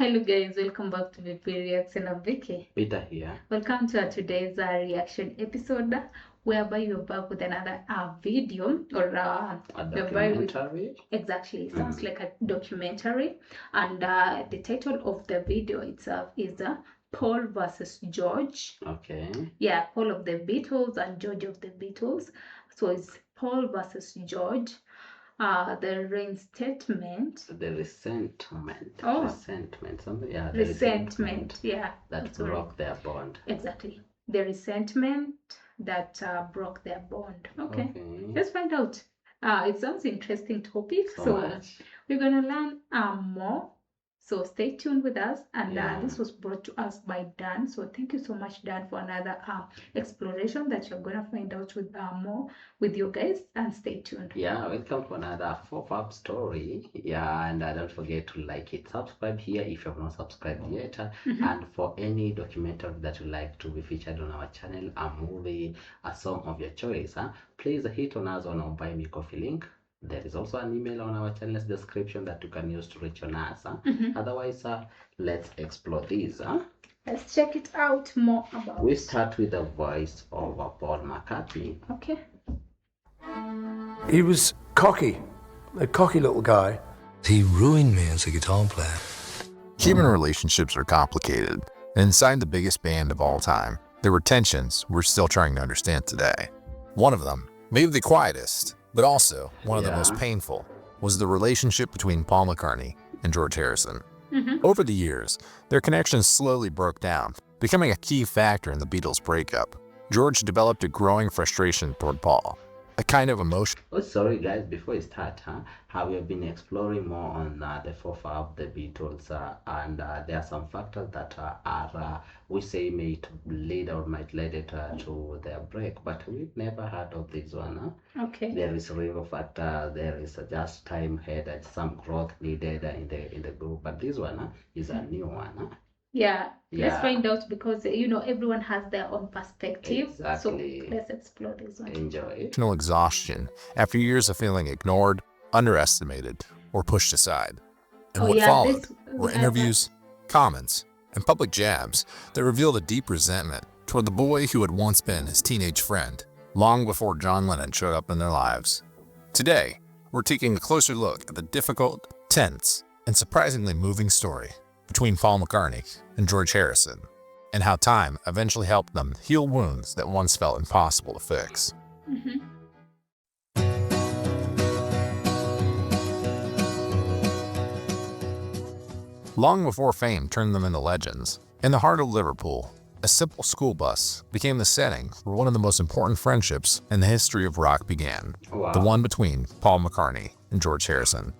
Hello guys, welcome back to VP I'm Vicky. Peter here. Welcome to today's reaction episode, whereby you're back with another video or a documentary. Exactly, it sounds like a documentary, and the title of the video itself is Paul versus George. Okay. Yeah, Paul of the Beatles and George of the Beatles. So it's Paul versus George. The resentment. Oh. Resentment. Yeah. That broke their bond. Exactly. The resentment that broke their bond. Okay. Let's find out. It sounds interesting topic. So we're gonna learn more. So stay tuned with us, and this was brought to us by Dan. So thank you so much, Dan, for another exploration that you're gonna find out with more with you guys. And stay tuned. Yeah, welcome to another pop-up story. Yeah, and don't forget to like it, subscribe here if you have not subscribed yet. And for any documentary that you like to be featured on our channel, a movie, a song of your choice, please hit on us on our Buy Me Coffee link. There is also an email on our channel's description that you can use to reach on us. Otherwise, let's explore this. Let's check it out more about. We start with the voice of Paul McCartney. Okay. He was cocky, a cocky little guy. He ruined me as a guitar player. Human relationships are complicated, and inside the biggest band of all time, there were tensions we're still trying to understand today. One of them, maybe the quietest, but also one of the most painful, was the relationship between Paul McCartney and George Harrison. Over the years, their connection slowly broke down, becoming a key factor in the Beatles' breakup. George developed a growing frustration toward Paul, a kind of emotion. Oh, sorry guys, before we start, how we have been exploring more on the fourth of the Beatles, and there are some factors that are we say might lead it to their break, but we've never heard of this one. Okay. There is river factor, there is just time had some growth needed in the group, but this one is a new one. Yeah, let's find out, because everyone has their own perspective. Exactly. So let's explore this one. Enjoy. Emotional exhaustion after years of feeling ignored, underestimated, or pushed aside. And what followed were interviews, comments, and public jabs that revealed a deep resentment toward the boy who had once been his teenage friend, long before John Lennon showed up in their lives. Today, we're taking a closer look at the difficult, tense, and surprisingly moving story between Paul McCartney and George Harrison, and how time eventually helped them heal wounds that once felt impossible to fix. Long before fame turned them into legends, in the heart of Liverpool, a simple school bus became the setting where one of the most important friendships in the history of rock began, the one between Paul McCartney and George Harrison.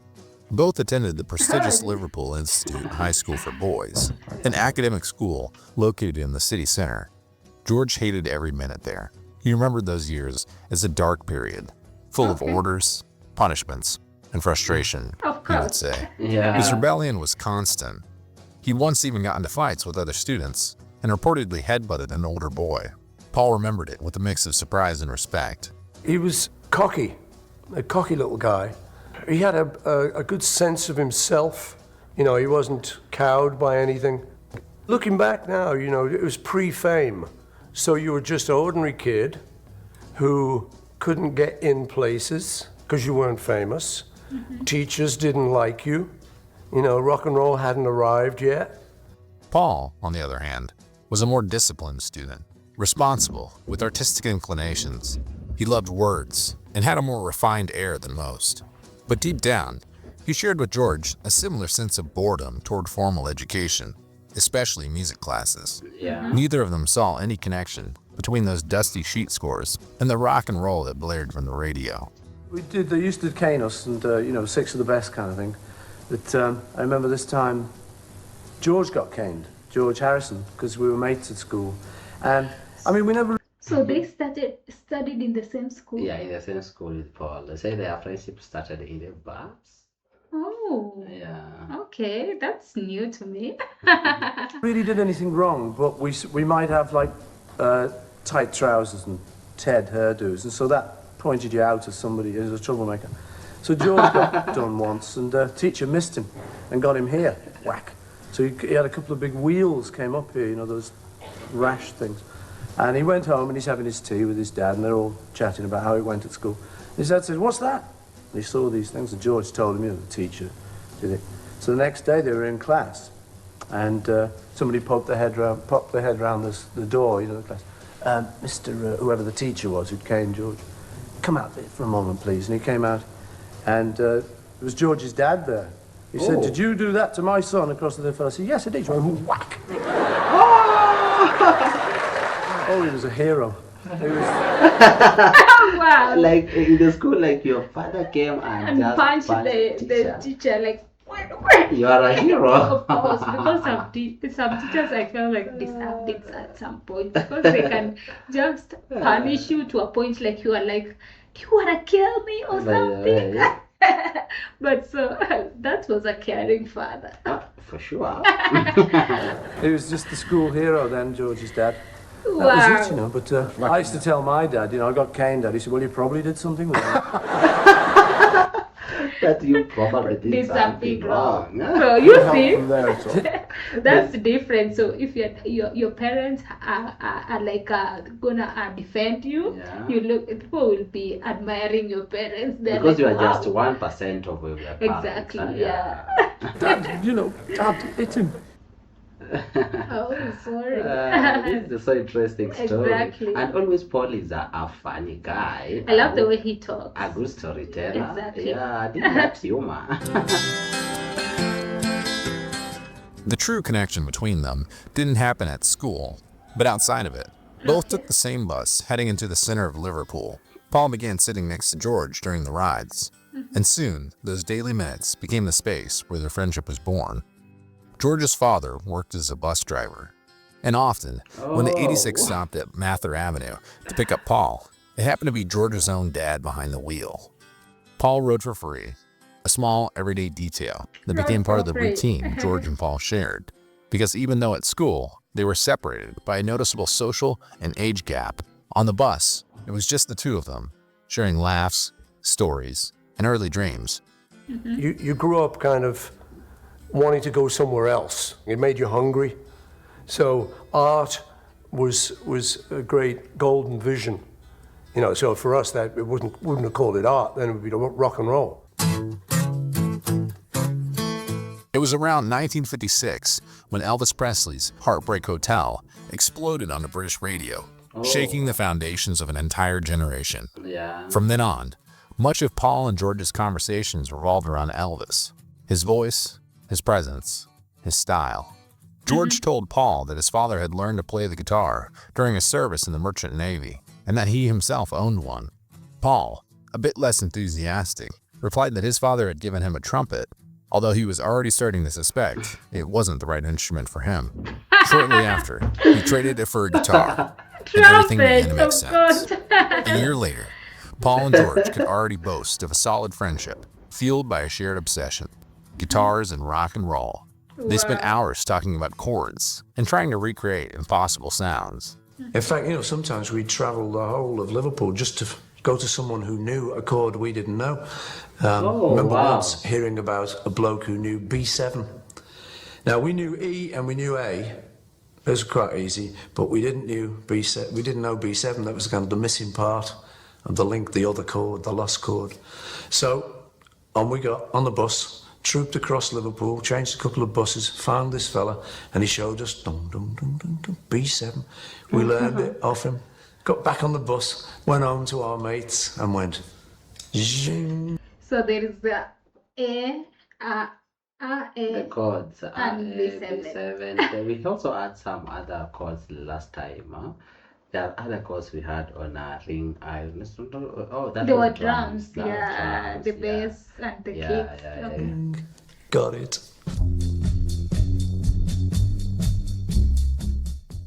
Both attended the prestigious Liverpool Institute High School for Boys, an academic school located in the city center. George hated every minute there. He remembered those years as a dark period, full of orders, punishments, and frustration, he would say. His rebellion was constant. He once even got into fights with other students and reportedly headbutted an older boy. Paul remembered it with a mix of surprise and respect. He was cocky, a cocky little guy. He had a good sense of himself. He wasn't cowed by anything. Looking back now, it was pre-fame. So you were just an ordinary kid who couldn't get in places because you weren't famous. Teachers didn't like you. Rock and roll hadn't arrived yet. Paul, on the other hand, was a more disciplined student, responsible, with artistic inclinations. He loved words and had a more refined air than most. But deep down, he shared with George a similar sense of boredom toward formal education, especially music classes. Neither of them saw any connection between those dusty sheet scores and the rock and roll that blared from the radio. They used to cane us, and 6 of the best kind of thing. But I remember this time, George got caned, George Harrison, because we were mates at school. And we never. So they studied in the same school? Yeah, in the same school with Paul. They say their friendship started in the bus. Oh. Yeah. Okay, that's new to me. really did anything wrong, but we might have tight trousers and Ted hairdos, and so that pointed you out as somebody as a troublemaker. So George got done once, and the teacher missed him and got him here. Whack. So he had a couple of big wheels came up here, you know, those rash things. And he went home and he's having his tea with his dad, and they're all chatting about how it went at school. His dad said, "What's that?" And he saw these things, and George told him, you know, the teacher did it. So the next day they were in class, and somebody popped their head round the door, you know, the class. Mr. Whoever the teacher was who'd caned George, come out there for a moment, please. And he came out, and it was George's dad there. He said, "Did you do that to my son?" Across the fellow said, "Yes, I did." He went, whack. Oh, he was a hero. He was... Wow. Like in the school, like your father came and just punched the teacher, like, what? You are a hero. Of course, because some teachers I felt like deserved it at some point, because they can just punish you to a point like you are like, you wanna kill me or something. But so that was a caring father. For sure. He was just the school hero then, George's dad. That Wow. was it, you know, but I used to tell my dad, you know, I got caned, Dad. He said, "Well, you probably did something with it." That you probably did something wrong. So you see, From there at all. that's different. So if your parents are like gonna defend you, Yeah. people will be admiring your parents. They're Because like, you are wow. just 1% of your parents. Exactly, yeah. Dad, you know, Dad, hit him. Oh, sorry. This is a so interesting story. Exactly. And always Paul is a funny guy. I love the way he talks. A good storyteller. Exactly. Yeah, I did that humor. The true connection between them didn't happen at school, but outside of it. Both took the same bus, heading into the center of Liverpool. Paul began sitting next to George during the rides, and soon those daily minutes became the space where their friendship was born. George's father worked as a bus driver, and often, when the 86 stopped at Mather Avenue to pick up Paul, it happened to be George's own dad behind the wheel. Paul rode for free, a small, everyday detail that became part of the routine George and Paul shared, because even though at school, they were separated by a noticeable social and age gap, on the bus, it was just the two of them, sharing laughs, stories, and early dreams. You grew up kind of wanting to go somewhere else. It made you hungry. So art was a great golden vision. You know, so for us that it wouldn't have called it art, then it would be rock and roll. It was around 1956 when Elvis Presley's Heartbreak Hotel exploded on the British radio, shaking the foundations of an entire generation. Yeah. From then on, much of Paul and George's conversations revolved around Elvis, his voice, his presence, his style. George told Paul that his father had learned to play the guitar during a service in the Merchant Navy, and that he himself owned one. Paul, a bit less enthusiastic, replied that his father had given him a trumpet, although he was already starting to suspect it wasn't the right instrument for him. Shortly after, he traded it for a guitar, and everything began to make sense. A year later, Paul and George could already boast of a solid friendship, fueled by a shared obsession: guitars and rock and roll. They spent hours talking about chords and trying to recreate impossible sounds. In fact, you know, sometimes we'd travel the whole of Liverpool just to go to someone who knew a chord we didn't know. Remember once hearing about a bloke who knew B7. Now, we knew E and we knew A. It was quite easy, but we didn't know B7. That was kind of the missing part of the link, the other chord, the lost chord. So on we got on the bus, trooped across Liverpool, changed a couple of buses, found this fella, and he showed us dum, dum, dum, dum, dum, B7. We learned it off him, got back on the bus, went home to our mates, and went zing. So there is the A, The chords and B7. We also had some other chords last time. Huh? There are other chords we had on a ring. That there was were drums, That was yeah, drums, the bass and the kicks. Okay. Got it.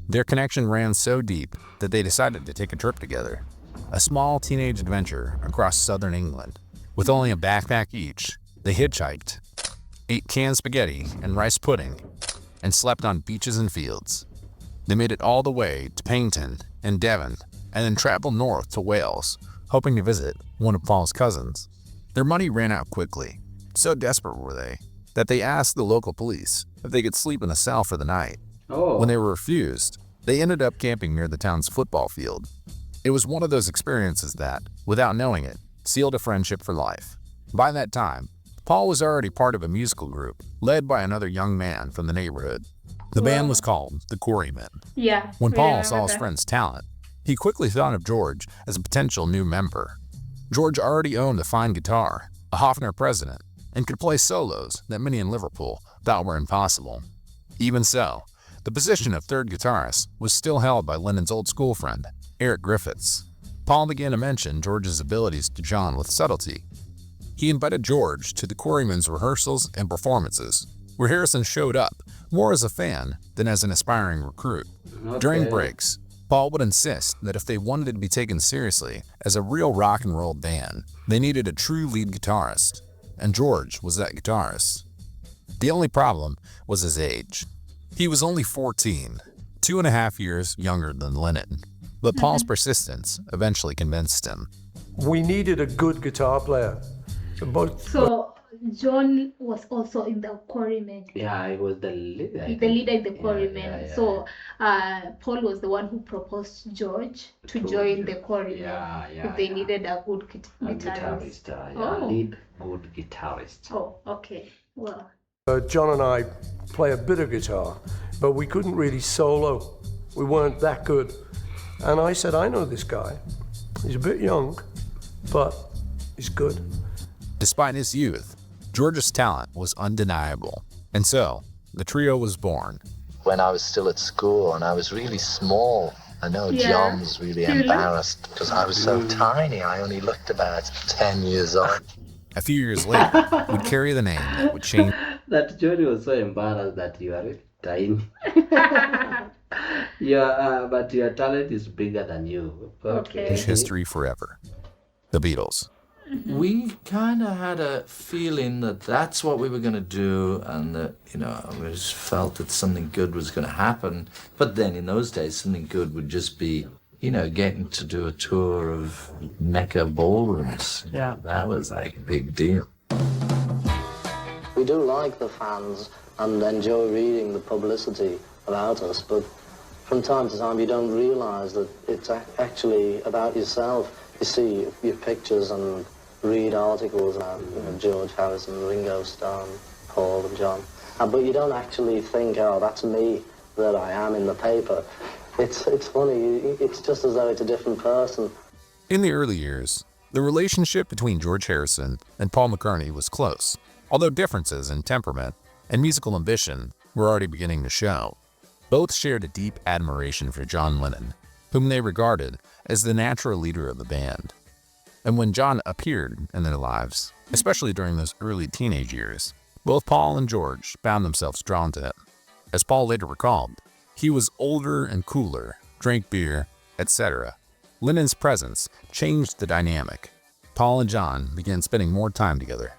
Their connection ran so deep that they decided to take a trip together. A small teenage adventure across southern England. With only a backpack each, they hitchhiked, ate canned spaghetti and rice pudding, and slept on beaches and fields. They made it all the way to Paignton and Devon, and then traveled north to Wales, hoping to visit one of Paul's cousins. Their money ran out quickly. So desperate were they, that they asked the local police if they could sleep in a cell for the night. Oh. When they were refused, they ended up camping near the town's football field. It was one of those experiences that, without knowing it, sealed a friendship for life. By that time, Paul was already part of a musical group led by another young man from the neighborhood. The band was called the Quarrymen. Yeah. When Paul saw his friend's talent, he quickly thought of George as a potential new member. George already owned a fine guitar, a Hofner President, and could play solos that many in Liverpool thought were impossible. Even so, the position of third guitarist was still held by Lennon's old school friend, Eric Griffiths. Paul began to mention George's abilities to John with subtlety. He invited George to the Quarrymen's rehearsals and performances, where Harrison showed up more as a fan than as an aspiring recruit. Okay. During breaks, Paul would insist that if they wanted to be taken seriously as a real rock and roll band, they needed a true lead guitarist, and George was that guitarist. The only problem was his age. He was only 14, 2.5 years younger than Lennon, but Paul's persistence eventually convinced him. We needed a good guitar player. So John was also in the Quarrymen. Yeah, he was the leader. The leader in the Quarrymen. Yeah. So Paul was the one who proposed to George to join the Quarrymen. If they needed a good guitarist. Lead good guitarist. Oh, okay. Well. John and I play a bit of guitar, but we couldn't really solo. We weren't that good. And I said, I know this guy. He's a bit young, but he's good. Despite his youth, George's talent was undeniable, and so the trio was born. When I was still at school and I was really small, I know John was really embarrassed because I was so tiny. I only looked about 10 years old. A few years later, would carry the name that would change. That Johnny was so embarrassed that you are tiny. Yeah, but your talent is bigger than you. Okay. His history forever. The Beatles. We kind of had a feeling that that's what we were going to do, and that, we just felt that something good was going to happen. But then in those days, something good would just be, getting to do a tour of Mecca ballrooms. Yeah. That was like a big deal. We do like the fans and enjoy reading the publicity about us, but from time to time you don't realise that it's actually about yourself. You see your pictures and read articles about George Harrison, Ringo Starr, Paul and John, but you don't actually think, oh, that's me that I am in the paper. It's funny, it's just as though it's a different person. In the early years, the relationship between George Harrison and Paul McCartney was close, although differences in temperament and musical ambition were already beginning to show. Both shared a deep admiration for John Lennon, whom they regarded as the natural leader of the band. And when John appeared in their lives, especially during those early teenage years, both Paul and George found themselves drawn to him. As Paul later recalled, he was older and cooler, drank beer, etc. Lennon's presence changed the dynamic. Paul and John began spending more time together,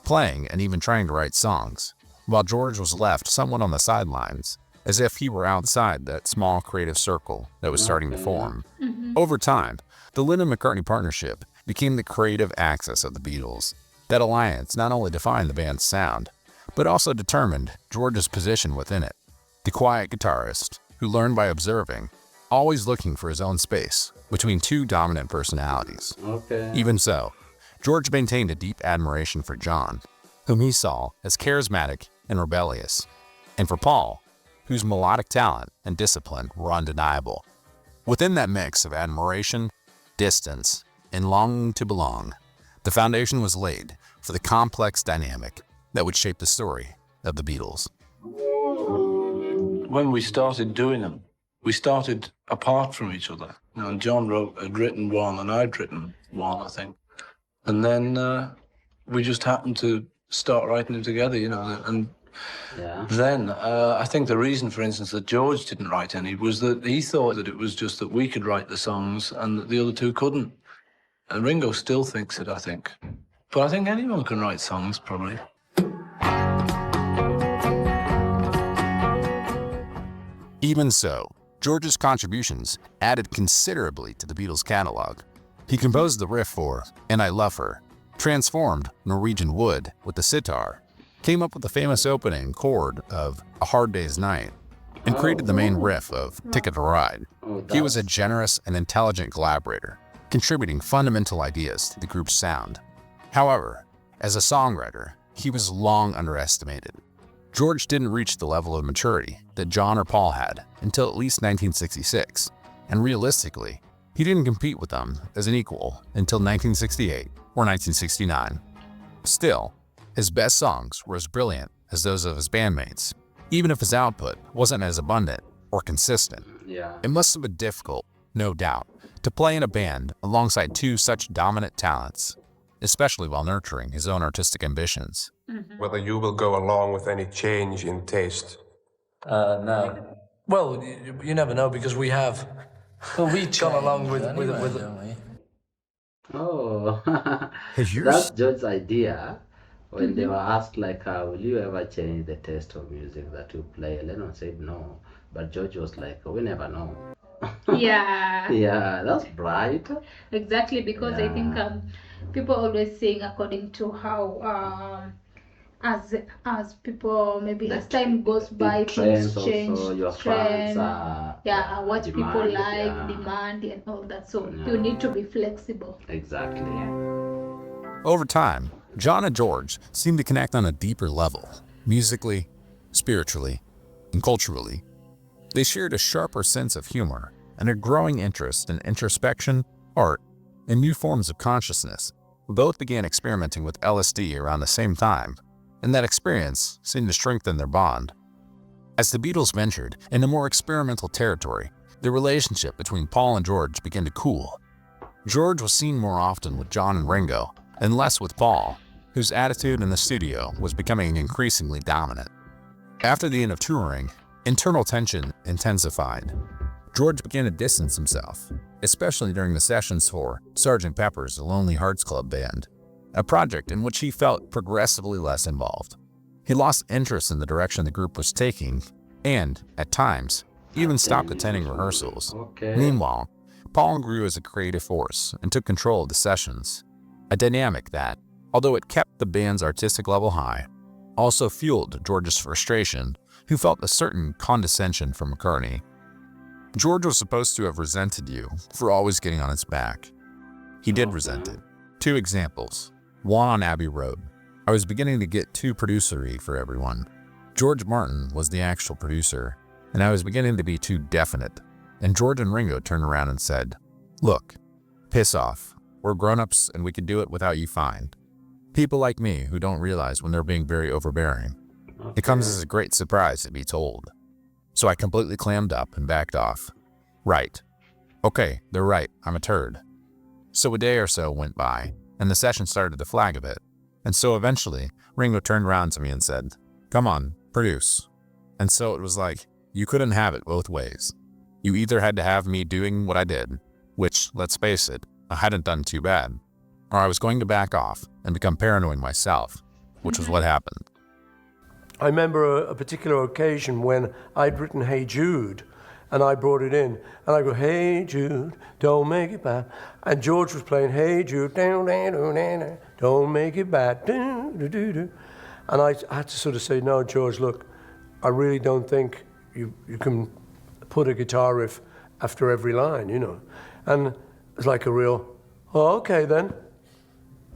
playing and even trying to write songs, while George was left somewhat on the sidelines, as if he were outside that small creative circle that was starting to form. Over time, the Lennon-McCartney partnership became the creative axis of the Beatles. That alliance not only defined the band's sound, but also determined George's position within it. The quiet guitarist who learned by observing, always looking for his own space between two dominant personalities. Even so, George maintained a deep admiration for John, whom he saw as charismatic and rebellious, and for Paul, whose melodic talent and discipline were undeniable. Within that mix of admiration, distance, and longing to belong, the foundation was laid for the complex dynamic that would shape the story of the Beatles. When we started doing them, we started apart from each other. And John had written one, and I'd written one, I think. And then we just happened to start writing them together, and then I think the reason, for instance, that George didn't write any was that he thought that it was just that we could write the songs and that the other two couldn't. And Ringo still thinks it, I think. But I think anyone can write songs, probably. Even so, George's contributions added considerably to the Beatles' catalog. He composed the riff for And I Love Her, transformed Norwegian Wood with the sitar, came up with the famous opening chord of A Hard Day's Night, and created the main riff of Ticket to Ride. He was a generous and intelligent collaborator, contributing fundamental ideas to the group's sound. However, as a songwriter, he was long underestimated. George didn't reach the level of maturity that John or Paul had until at least 1966, and realistically, he didn't compete with them as an equal until 1968 or 1969. Still, his best songs were as brilliant as those of his bandmates, even if his output wasn't as abundant or consistent. It must have been difficult, no doubt, to play in a band alongside two such dominant talents, especially while nurturing his own artistic ambitions. Whether you will go along with any change in taste? No. Well, you never know because we have. Well, we gone along with don't we? Oh, Has yours? that's George's idea. When they were asked, like, will you ever change the taste of music that you play? Lennon said no, but George was like, we never know. Yeah. Yeah, that's bright. Exactly, because I think people always saying according to how as people maybe as time goes by things change, also, your trend, fans, what demand, people like, demand and all that. So you need to be flexible. Exactly. Over time, John and George seemed to connect on a deeper level, musically, spiritually, and culturally. They shared a sharper sense of humor and a growing interest in introspection, art, and new forms of consciousness. Both began experimenting with LSD around the same time, and that experience seemed to strengthen their bond. As the Beatles ventured into more experimental territory, the relationship between Paul and George began to cool. George was seen more often with John and Ringo, and less with Paul, whose attitude in the studio was becoming increasingly dominant. After the end of touring, internal tension intensified. George began to distance himself, especially during the sessions for Sgt. Pepper's Lonely Hearts Club Band, a project in which he felt progressively less involved. He lost interest in the direction the group was taking and, at times, even stopped attending rehearsals. Meanwhile, Paul grew as a creative force and took control of the sessions, a dynamic that, although it kept the band's artistic level high, also fueled George's frustration, who felt a certain condescension from McCartney. George was supposed to have resented you for always getting on his back. He did resent it. 2 examples. One on Abbey Road. I was beginning to get too producer-y for everyone. George Martin was the actual producer, and I was beginning to be too definite. And George and Ringo turned around and said, "Look, piss off. We're grown-ups and we can do it without you fine." People like me who don't realize when they're being very overbearing. It comes as a great surprise to be told. So I completely clammed up and backed off. Right. Okay, they're right, I'm a turd. So a day or so went by, and the session started to flag a bit. And so eventually, Ringo turned around to me and said, "Come on, produce." And so it was like, you couldn't have it both ways. You either had to have me doing what I did, which, let's face it, I hadn't done too bad, or I was going to back off and become paranoid myself, which was what happened. I remember a particular occasion when I'd written Hey Jude, and I brought it in, and I go, "Hey Jude, don't make it bad." And George was playing Hey Jude, don't make it bad. And I had to sort of say, "No, George, look, I really don't think you can put a guitar riff after every line, you know." And it's like a real, "Oh, okay then."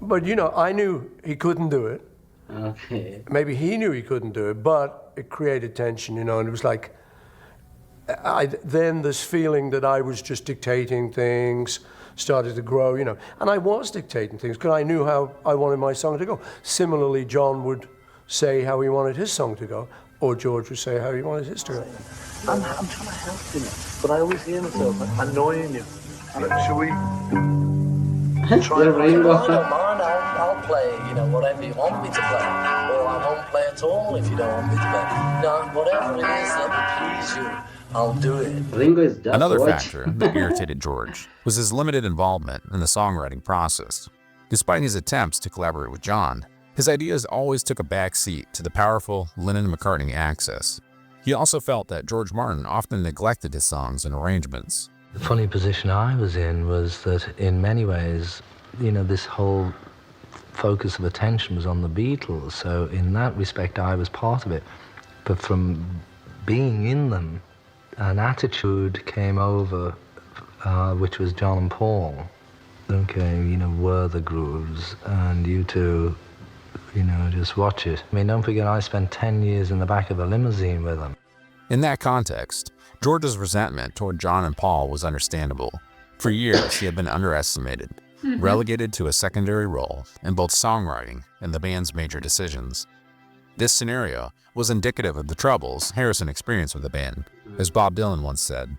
But, you know, I knew he couldn't do it. Okay. Maybe he knew he couldn't do it, but it created tension, you know, and it was like, then this feeling that I was just dictating things started to grow, you know, and I was dictating things because I knew how I wanted my song to go. Similarly, John would say how he wanted his song to go, or George would say how he wanted his to go. I'm trying to help you, but I always hear myself annoying you. Should we try Yeah, Ringo. I don't mind, I'll play, you know, whatever you want me to play. Or I won't play at all if you don't want me to play. No, whatever it is that will please you, I'll do it. Ringo is just Another watch. factor that irritated George was his limited involvement in the songwriting process. Despite his attempts to collaborate with John, his ideas always took a back seat to the powerful Lennon-McCartney axis. He also felt that George Martin often neglected his songs and arrangements. The funny position I was in was that in many ways, you know, this whole focus of attention was on the Beatles, so in that respect I was part of it. But from being in them, an attitude came over, which was John and Paul. Okay, were the grooves, and you two, just watch it. I mean, don't forget, I spent 10 years in the back of a limousine with them. In that context, George's resentment toward John and Paul was understandable. For years, he had been underestimated, relegated to a secondary role in both songwriting and the band's major decisions. This scenario was indicative of the troubles Harrison experienced with the band. As Bob Dylan once said,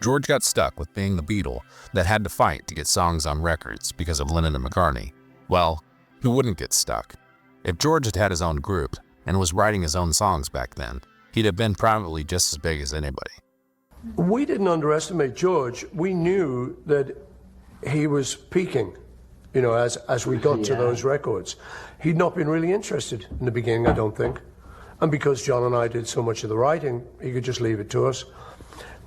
George got stuck with being the Beatle that had to fight to get songs on records because of Lennon and McCartney. Well, who wouldn't get stuck? If George had had his own group and was writing his own songs back then, he'd have been probably just as big as anybody. We didn't underestimate George. We knew that he was peaking, as we got to those records. He'd not been really interested in the beginning, I don't think. And because John and I did so much of the writing, he could just leave it to us.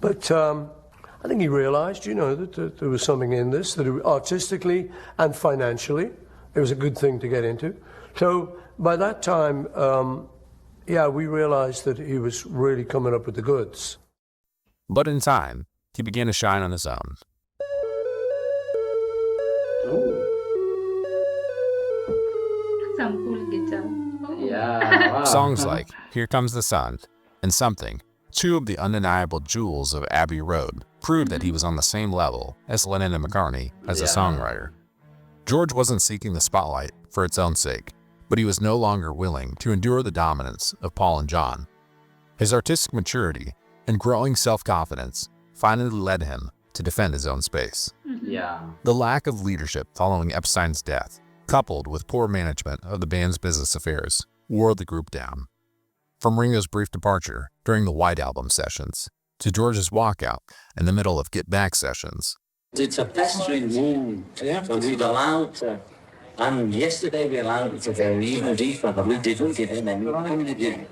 But I think he realized, that there was something in this, that artistically and financially, it was a good thing to get into. So by that time, we realized that he was really coming up with the goods. But in time, he began to shine on his own. Some cool guitar. Yeah. Wow. Songs like Here Comes the Sun and Something, two of the undeniable jewels of Abbey Road, proved that he was on the same level as Lennon and McCartney as a songwriter. George wasn't seeking the spotlight for its own sake, but he was no longer willing to endure the dominance of Paul and John. His artistic maturity and growing self-confidence finally led him to defend his own space. Yeah. The lack of leadership following Epstein's death, coupled with poor management of the band's business affairs, wore the group down. From Ringo's brief departure during the White Album sessions to George's walkout in the middle of Get Back sessions. It's a pestering wound, so we've allowed to, and yesterday we allowed it to go even deeper, but we didn't give him anything to do.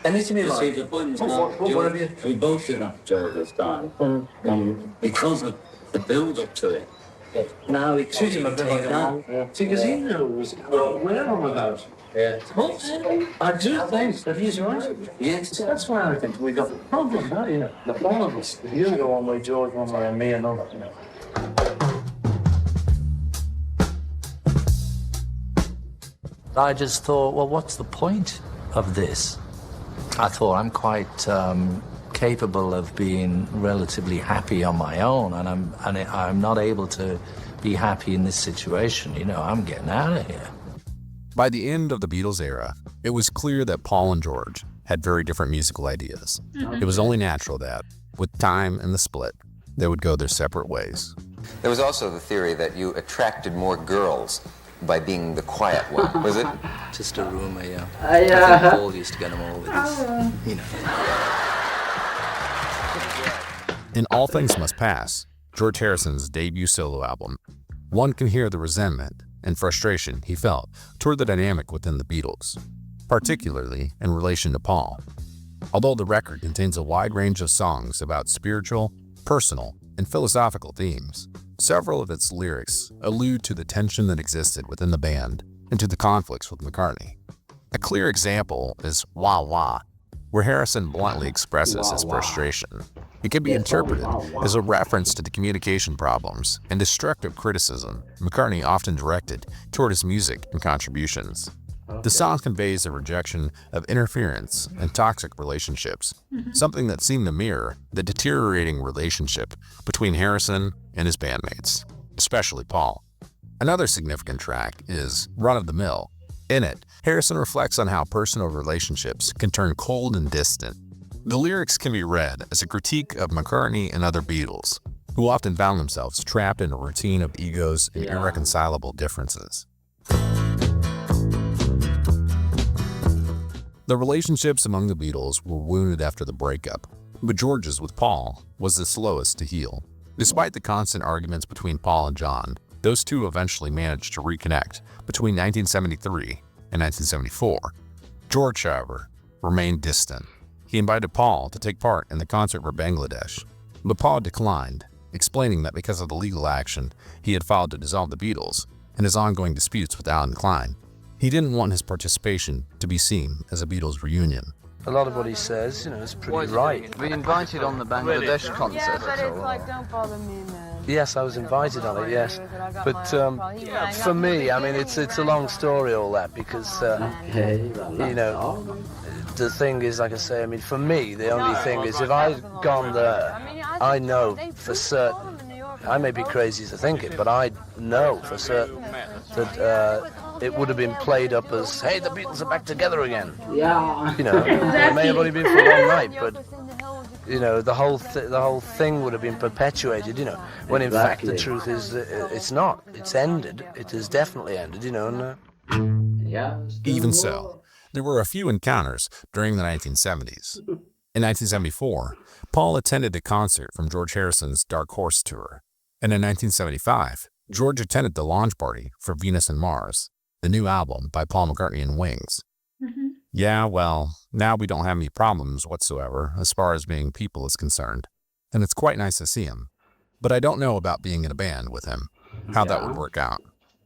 Anything you See, like. the point is What have you? we both did that job this time, because of the build-up to it. Now we Treat him a bit like a man. See, because he knows where I'm about. Yeah. I do think that he's right. Yes. That's why I think we got the problem, the four of us. If you go one way, George one way, and me another, I just thought, well, what's the point of this? I thought I'm quite capable of being relatively happy on my own, and I'm not able to be happy in this situation. I'm getting out of here. By the end of the Beatles era, it was clear that Paul and George had very different musical ideas. It was only natural that, with time and the split, they would go their separate ways. There was also the theory that you attracted more girls by being the quiet one, was it? Just a rumor, yeah. I think Paul used to get them all with his, In All Things Must Pass, George Harrison's debut solo album, one can hear the resentment and frustration he felt toward the dynamic within the Beatles, particularly in relation to Paul. Although the record contains a wide range of songs about spiritual, personal, and philosophical themes, several of its lyrics allude to the tension that existed within the band and to the conflicts with McCartney. A clear example is Wah Wah, where Harrison bluntly expresses his frustration. It can be interpreted as a reference to the communication problems and destructive criticism McCartney often directed toward his music and contributions. The song conveys a rejection of interference and toxic relationships, something that seemed to mirror the deteriorating relationship between Harrison and his bandmates, especially Paul. Another significant track is Run of the Mill. In it, Harrison reflects on how personal relationships can turn cold and distant. The lyrics can be read as a critique of McCartney and other Beatles, who often found themselves trapped in a routine of egos and irreconcilable differences. The relationships among the Beatles were wounded after the breakup, but George's with Paul was the slowest to heal. Despite the constant arguments between Paul and John, those two eventually managed to reconnect between 1973 and 1974. George, however, remained distant. He invited Paul to take part in the concert for Bangladesh, but Paul declined, explaining that because of the legal action he had filed to dissolve the Beatles, and his ongoing disputes with Alan Klein, he didn't want his participation to be seen as a Beatles reunion. A lot of what he says, you know, is pretty right. Were you invited on the Bangladesh concert at all? Like, don't bother me, man. Yes, I was invited on it, yes. But for me, I mean, it's a long story, all that, because, you know, the thing is, like I say, I mean, for me, the only thing is, if I'd gone there, I know for certain, I may be crazy to think it, but I know for certain that it would have been played up as, hey, the Beatles are back together again. Yeah. You know, it may have only been for one night, but, you know, the whole thing would have been perpetuated, you know, when in fact the truth is it's not. It's ended. It has definitely ended, you know. And, Even so, there were a few encounters during the 1970s. In 1974, Paul attended a concert from George Harrison's Dark Horse tour. And in 1975, George attended the launch party for Venus and Mars, the new album by Paul McCartney and Wings. Yeah, well, now we don't have any problems whatsoever as far as being people is concerned, and it's quite nice to see him. But I don't know about being in a band with him, how that would work out.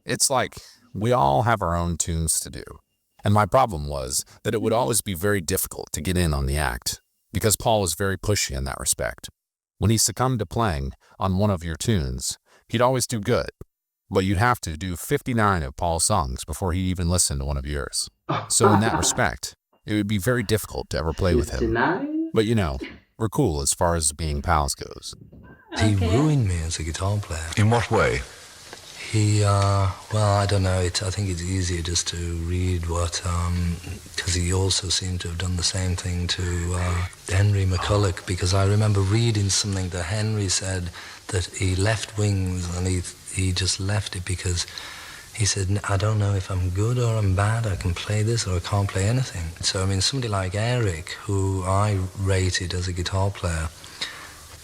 It's like we all have our own tunes to do, and my problem was that it would always be very difficult to get in on the act, because Paul was very pushy in that respect. When he succumbed to playing on one of your tunes, he'd always do good, but you'd have to do 59 of Paul's songs before he'd even listen to one of yours. So in that respect, it would be very difficult to ever play with him. But you know, we're cool as far as being pals goes. He ruined me as a guitar player. In what way? He, well, I don't know. I think it's easier just to read what, because he also seemed to have done the same thing to Henry McCulloch, because I remember reading something that Henry said that he left Wings and he just left it because he said, I don't know if I'm good or I'm bad, I can play this or I can't play anything. So, I mean, somebody like Eric, who I rated as a guitar player,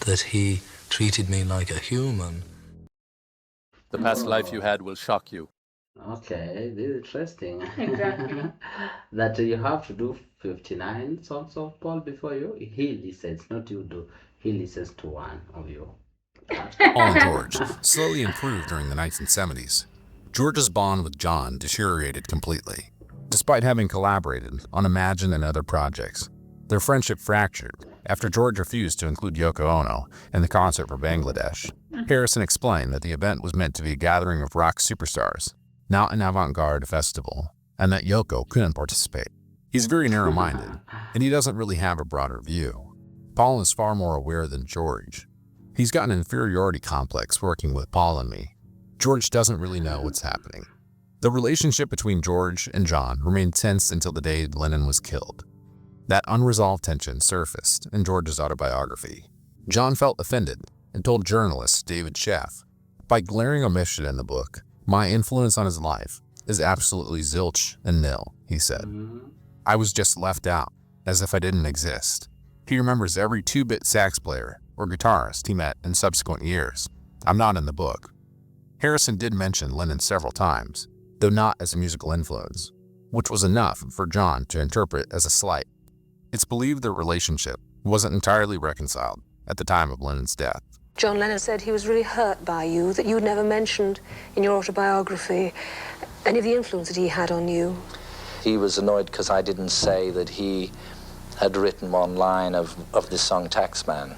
that he treated me like a human. The past life you had will shock you. Okay, this is interesting. Exactly. That you have to do 59 songs of Paul before he listens, not you do. He listens to one of you. Paul and George slowly improved during the 1970s. George's bond with John deteriorated completely. Despite having collaborated on Imagine and other projects, their friendship fractured after George refused to include Yoko Ono in the concert for Bangladesh. Harrison explained that the event was meant to be a gathering of rock superstars, not an avant-garde festival, and that Yoko couldn't participate. He's very narrow-minded, and he doesn't really have a broader view. Paul is far more aware than George. He's got an inferiority complex working with Paul and me. George doesn't really know what's happening. The relationship between George and John remained tense until the day Lennon was killed. That unresolved tension surfaced in George's autobiography. John felt offended and told journalist David Sheff, by glaring omission in the book, my influence on his life is absolutely zilch and nil, he said. I was just left out, as if I didn't exist. He remembers every 2-bit sax player or guitarist he met in subsequent years. I'm not in the book. Harrison did mention Lennon several times, though not as a musical influence, which was enough for John to interpret as a slight. It's believed their relationship wasn't entirely reconciled at the time of Lennon's death. John Lennon said he was really hurt by you, that you'd never mentioned in your autobiography any of the influence that he had on you. He was annoyed because I didn't say that he had written one line of the song Taxman.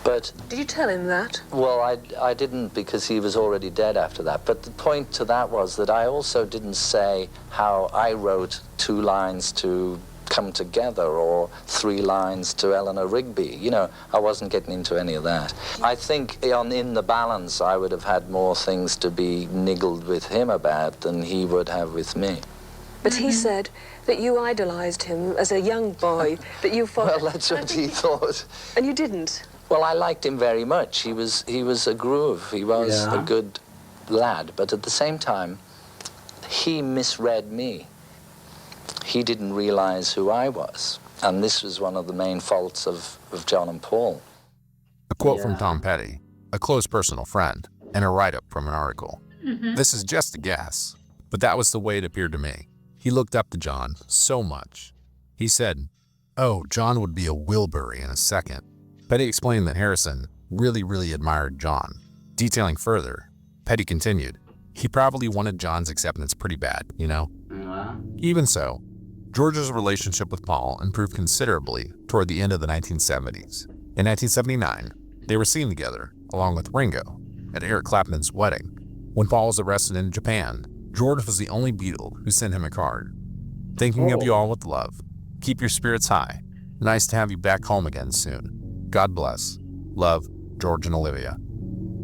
But did you tell him that? Well, I didn't, because he was already dead after that. But the point to that was that I also didn't say how I wrote 2 lines to Come Together or 3 lines to Eleanor Rigby. You know, I wasn't getting into any of that. I think in the balance, I would have had more things to be niggled with him about than he would have with me. But he said that you idolized him as a young boy, that you thought... Well, that's what he thought. And you didn't? Well, I liked him very much. He was a groove. He was a good lad. But at the same time, he misread me. He didn't realize who I was. And this was one of the main faults of John and Paul. A quote from Tom Petty, a close personal friend, and a write-up from an article. This is just a guess, but that was the way it appeared to me. He looked up to John so much. He said, oh, John would be a Wilbury in a second. Petty explained that Harrison really admired John. Detailing further, Petty continued, He probably wanted John's acceptance pretty bad, you know? Even so, George's relationship with Paul improved considerably toward the end of the 1970s. In 1979, they were seen together, along with Ringo, at Eric Clapton's wedding. When Paul was arrested in Japan, George was the only Beatle who sent him a card. Thinking of you all with love. Keep your spirits high. Nice to have you back home again soon. God bless. Love, George and Olivia.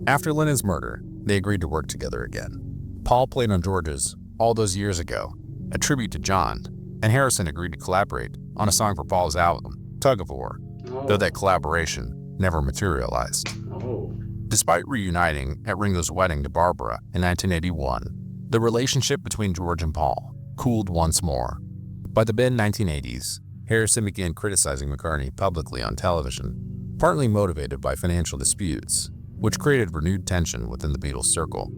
After Lennon's murder, they agreed to work together again. Paul played on George's All Those Years Ago, a tribute to John, and Harrison agreed to collaborate on a song for Paul's album, Tug of War, though that collaboration never materialized. Despite reuniting at Ringo's wedding to Barbara in 1981, the relationship between George and Paul cooled once more. By the mid-1980s, Harrison began criticizing McCartney publicly on television, partly motivated by financial disputes, which created renewed tension within the Beatles circle.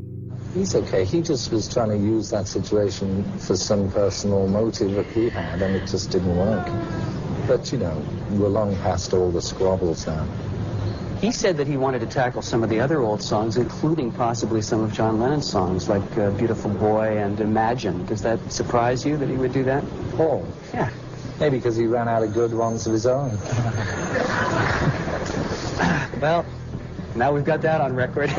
He's okay. He just was trying to use that situation for some personal motive that he had, and it just didn't work. But, you know, we're long past all the squabbles now. He said that he wanted to tackle some of the other old songs, including possibly some of John Lennon's songs, like Beautiful Boy and Imagine. Does that surprise you that he would do that? Paul? Yeah. Maybe because he ran out of good ones of his own. Well, now we've got that on record.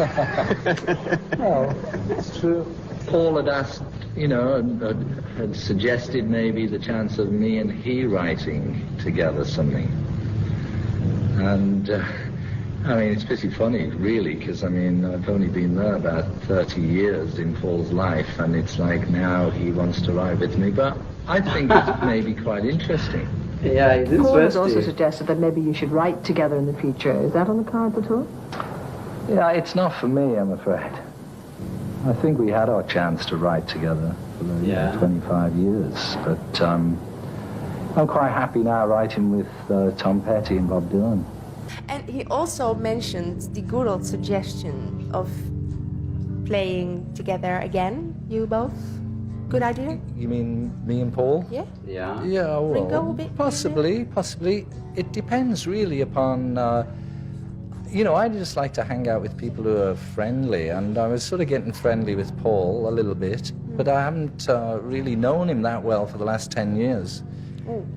Well, it's true. Paul had asked, you know, had suggested maybe the chance of me and he writing together something. And, I mean, it's pretty funny, really, because, I mean, I've only been there about 30 years in Paul's life, and it's like now he wants to write with me, but I think it's maybe quite interesting. Yeah, it is Paul has also interesting. suggested that maybe you should write together in the future. Is that on the cards at all? Yeah, it's not for me, I'm afraid. I think we had our chance to write together for the 25 years, but I'm quite happy now writing with Tom Petty and Bob Dylan. And he also mentioned the good old suggestion of playing together again, you both. Good idea? You mean me and Paul? Yeah. Yeah. Yeah, Ringo a well, bit? possibly. It depends really upon, you know, I just like to hang out with people who are friendly, and I was sort of getting friendly with Paul a little bit, but I haven't really known him that well for the last 10 years.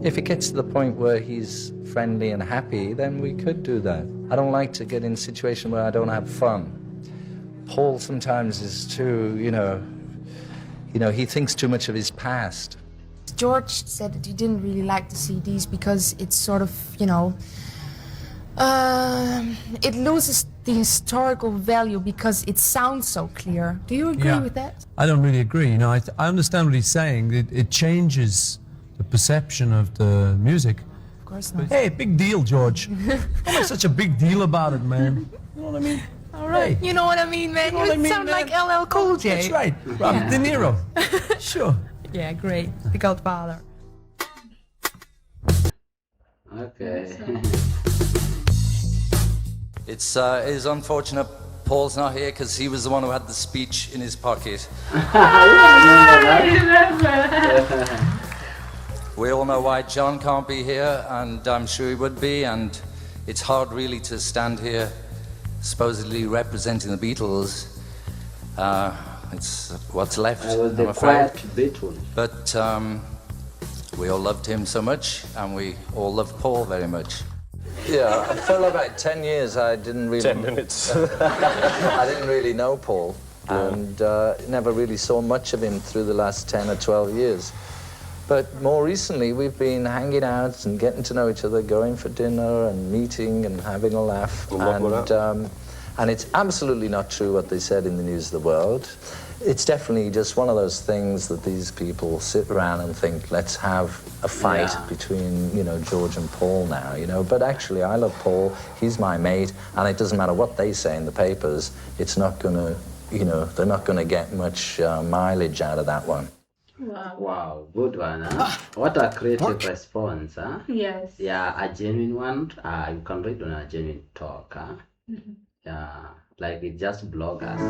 If it gets to the point where he's friendly and happy, then we could do that. I don't like to get in a situation where I don't have fun. Paul sometimes is too, you know, he thinks too much of his past. George said that he didn't really like the CDs because it's sort of, you know, it loses the historical value because it sounds so clear. Do you agree with that? I don't really agree. You know, I understand what he's saying. It changes the perception of the music. Of course not. Hey, big deal, George. Don't make such a big deal about it, man. You know what I mean? All right. Hey. You know what I mean, man? You know what I mean, sound man? like LL Cool J. That's right. Robert De Niro. Sure. Yeah, great. The Godfather. Okay. It is unfortunate Paul's not here because he was the one who had the speech in his pocket. We all know why John can't be here, and I'm sure he would be, and it's hard really to stand here supposedly representing the Beatles. It's what's left, I was the I'm afraid. quiet Beatles. But we all loved him so much, and we all loved Paul very much. Yeah, for about 10 years I didn't really... 10 minutes. I didn't really know Paul, and never really saw much of him through the last 10 or 12 years. But more recently we've been hanging out and getting to know each other, going for dinner and meeting and having a laugh. And it's absolutely not true what they said in the News of the World. It's definitely just one of those things that these people sit around and think, let's have a fight between, you know, George and Paul now, you know. But actually, I love Paul, he's my mate, and it doesn't matter what they say in the papers, it's not gonna, you know, they're not gonna get much mileage out of that one. Wow, good one, huh? What a creative response, huh? Yes. Yeah, a genuine one. You can read on a genuine talk, huh? Mm-hmm. Yeah, like it just bloggers.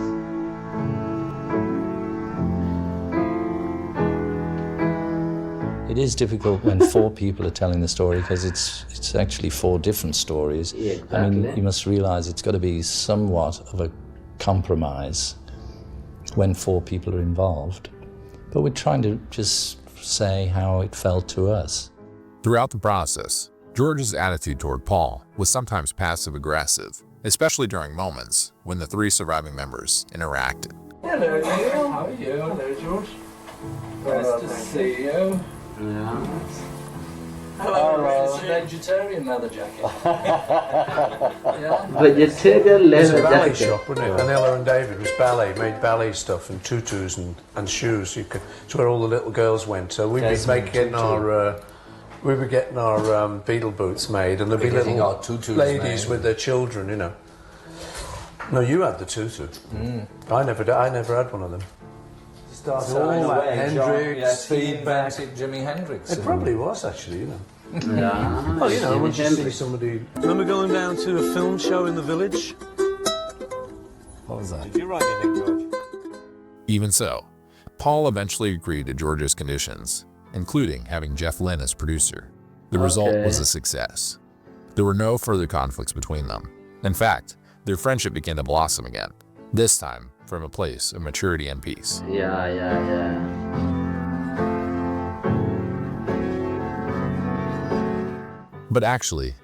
It is difficult when four people are telling the story because it's actually four different stories. Yeah, exactly. I mean, you must realize it's got to be somewhat of a compromise. when 4 people are involved. But we're trying to just say how it felt to us. Throughout the process, George's attitude toward Paul was sometimes passive-aggressive, especially during moments when the 3 surviving members interacted. Hello, Neil. How are you? Hello, George. Nice to see you. Yeah. Hello, it's a vegetarian leather jacket. Yeah. Vegetarian It's a leather ballet jacket. shop, wasn't it? And Ella and David was ballet, made ballet stuff and tutus and shoes. It's where all the little girls went. So we'd be getting our Beatle boots made, and there'd be little ladies with their children, you know. No, you had the tutu. I never had one of them. All that Hendrix, feedback. Jimi Hendrix. It probably was actually, you know. Yeah. Well, you know, Jimi when you see Hendrix. somebody. Remember going down to a film show in the village? What was that? Did you write anything, George? Even so, Paul eventually agreed to George's conditions, including having Jeff Lynne as producer. The result was a success. There were no further conflicts between them. In fact, their friendship began to blossom again, this time from a place of maturity and peace. Yeah. But actually,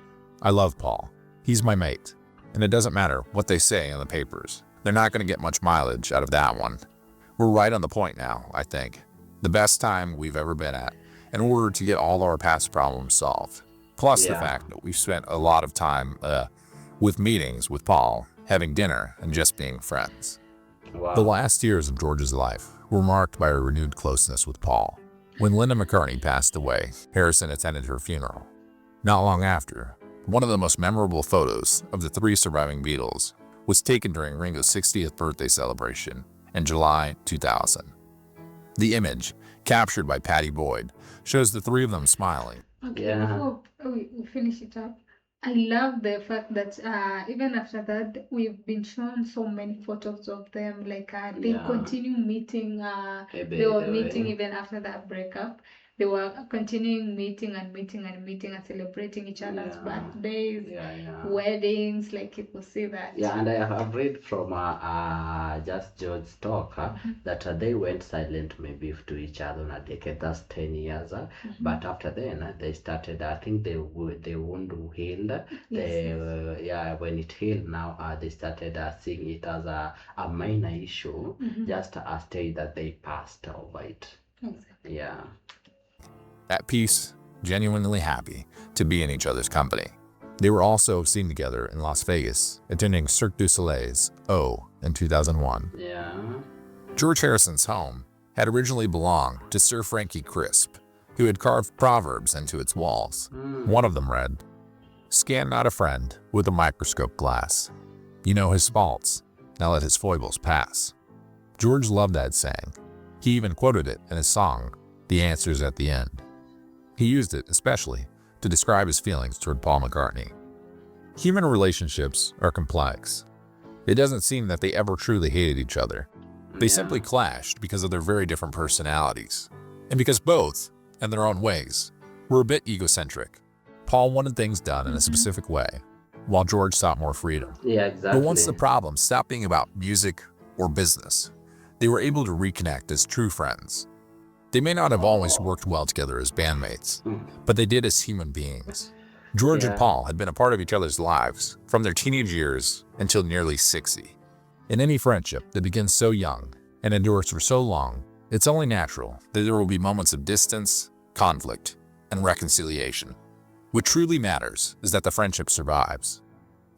I love Paul. He's my mate, and it doesn't matter what they say in the papers. They're not going to get much mileage out of that one. We're right on the point now, I think. The best time we've ever been at, in order to get all our past problems solved. Plus the fact that we've spent a lot of time with meetings with Paul, having dinner, and just being friends. Wow. The last years of George's life were marked by a renewed closeness with Paul. When Linda McCartney passed away, Harrison attended her funeral. Not long after, one of the most memorable photos of the 3 surviving Beatles was taken during Ringo's 60th birthday celebration in July 2000. The image, captured by Patty Boyd, shows the 3 of them smiling. Okay, before we finish it up, I love the fact that even after that, we've been shown so many photos of them. Like they continue meeting. They were meeting even after that breakup. They were continuing meeting and celebrating each other's birthdays, weddings. Like you could see that. Yeah, and I have read from Just George's talk that they went silent maybe to each other in a decade. That's 10 years. But after then, they started. I think they wound healed. When it healed, now they started seeing it as a minor issue, just a stage that they passed over it. Exactly. Yeah. At peace, genuinely happy to be in each other's company. They were also seen together in Las Vegas, attending Cirque du Soleil's O in 2001. Yeah. George Harrison's home had originally belonged to Sir Frankie Crisp, who had carved proverbs into its walls. One of them read, "Scan not a friend with a microscope glass. You know his faults, now let his foibles pass." George loved that saying. He even quoted it in his song, The Answer's at the End. He used it especially to describe his feelings toward Paul McCartney. Human relationships are complex. It doesn't seem that they ever truly hated each other. They simply clashed because of their very different personalities. And because both, in their own ways, were a bit egocentric. Paul wanted things done in a specific way, while George sought more freedom. Yeah, exactly. But once the problem stopped being about music or business, they were able to reconnect as true friends. They may not have always worked well together as bandmates, but they did as human beings. George and Paul had been a part of each other's lives from their teenage years until nearly 60. In any friendship that begins so young and endures for so long, it's only natural that there will be moments of distance, conflict, and reconciliation. What truly matters is that the friendship survives.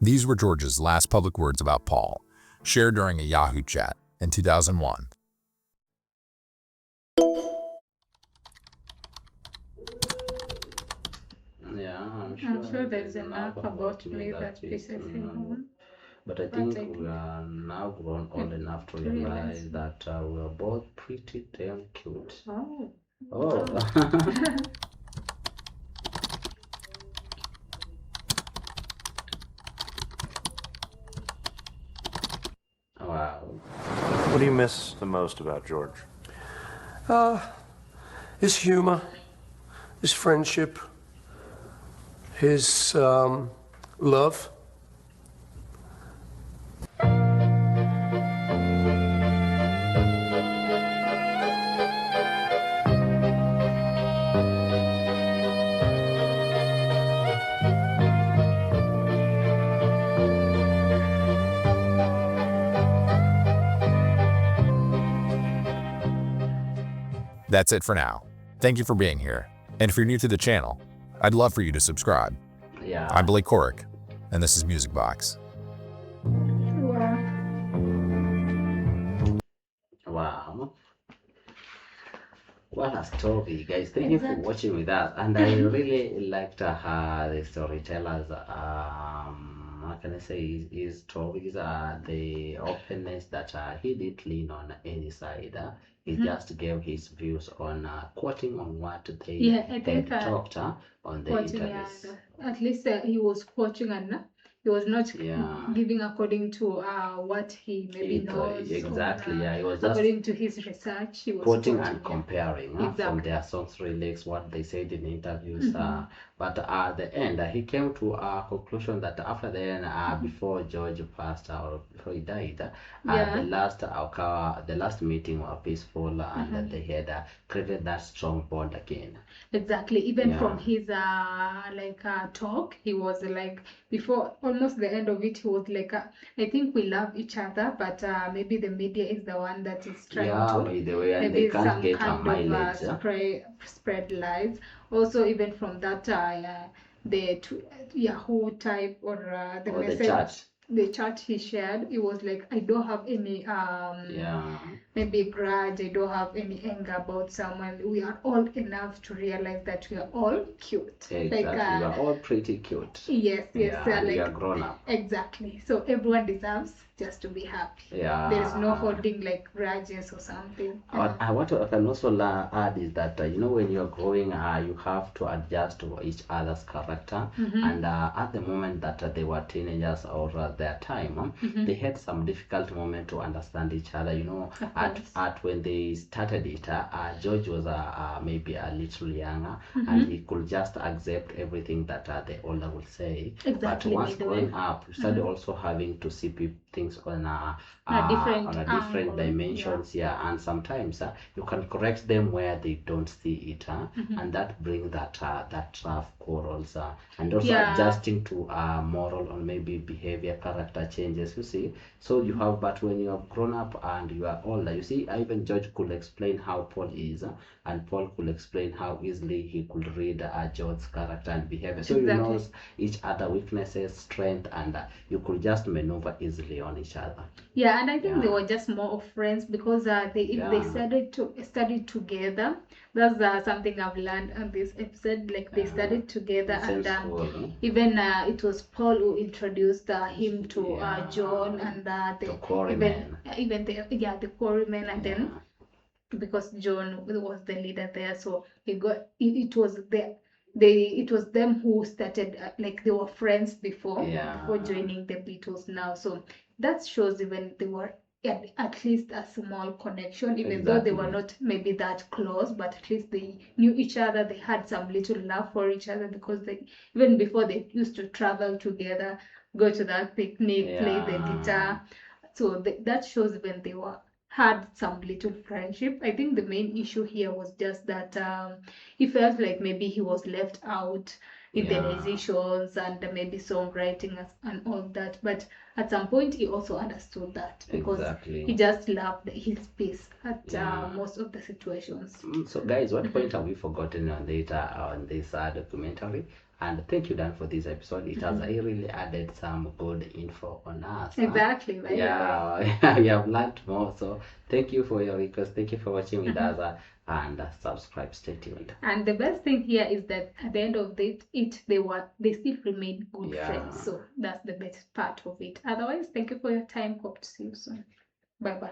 These were George's last public words about Paul, shared during a Yahoo chat in 2001. Yeah, I'm sure there's enough about me that pisses him off. But I think we are now grown old enough to realize that we are both pretty damn cute. Oh. Oh. Wow. What do you miss the most about George? His humor, his friendship, his love. That's it for now. Thank you for being here. And if you're new to the channel, I'd love for you to subscribe. Yeah. I'm Blake Korick, and this is Music Box. Wow. What a story, guys. Thank you for watching with us. And I really liked the storytellers, how can I say, his stories, the openness that he didn't lean on any side. He just gave his views on quoting on what they had talked on the interviews. At least he was quoting and he was not giving according to what he maybe knows. Exactly, he was just according to his research. He was quoting and comparing from their songs lyrics, what they said in interviews. But at the end, he came to a conclusion that after the end, before George passed or before he died, the last meeting was peaceful and they had created that strong bond again. Exactly. Even from his talk, he was like, before almost the end of it, he was like, I think we love each other, but maybe the media is the one that is trying to maybe some kind of spread lies. Also, even from that the Yahoo type or the message, the chat he shared, it was like, I don't have any maybe grudge, I don't have any anger about someone. We are all enough to realize that we are all cute. Exactly, we are all pretty cute. Yes, we are grown up. Exactly. So everyone deserves just to be happy. There is no holding like grudges or something. What I can also add is that when you're growing, you have to adjust to each other's character. And at the moment that they were teenagers or their time, they had some difficult moment to understand each other. At when they started it, George was maybe a little younger, and he could just accept everything that the older would say. Exactly. But once growing up, you started also having to see things on a different dimensions, and sometimes you can correct them where they don't see it, and that brings that rough quarrels, and also adjusting to moral or maybe behavior, character changes, you see. So you have, but when you have grown up and you are older, you see, even George could explain how Paul is, and Paul could explain how easily he could read George's character and behavior. So you know each other weaknesses, strength, and you could just maneuver easily on each other. Yeah, and I think they were just more of friends because they started to study together. That's something I've learned on this episode. Like they studied together, and even it was Paul who introduced him to John and the quarrymen, the quarrymen, and then because John was the leader there, so it was them who started like they were friends before joining the Beatles now. So that shows even they were at least a small connection, even though they were not maybe that close, but at least they knew each other. They had some little love for each other because even before they used to travel together, go to that picnic, play the guitar. So that shows when they had some little friendship. I think the main issue here was just that he felt like maybe he was left out in the musicians and maybe songwriting and all that. But at some point he also understood that because he just loved his peace at most of the situations. So guys, what point have we forgotten on this documentary? And thank you, Dan, for this episode. It has really added some good info on us. Exactly. We have learned more. So thank you for your request. Thank you for watching with us. And subscribe. Stay tuned. And the best thing here is that at the end of they still remain good friends. So that's the best part of it. Otherwise, thank you for your time. Hope to see you soon. Bye bye.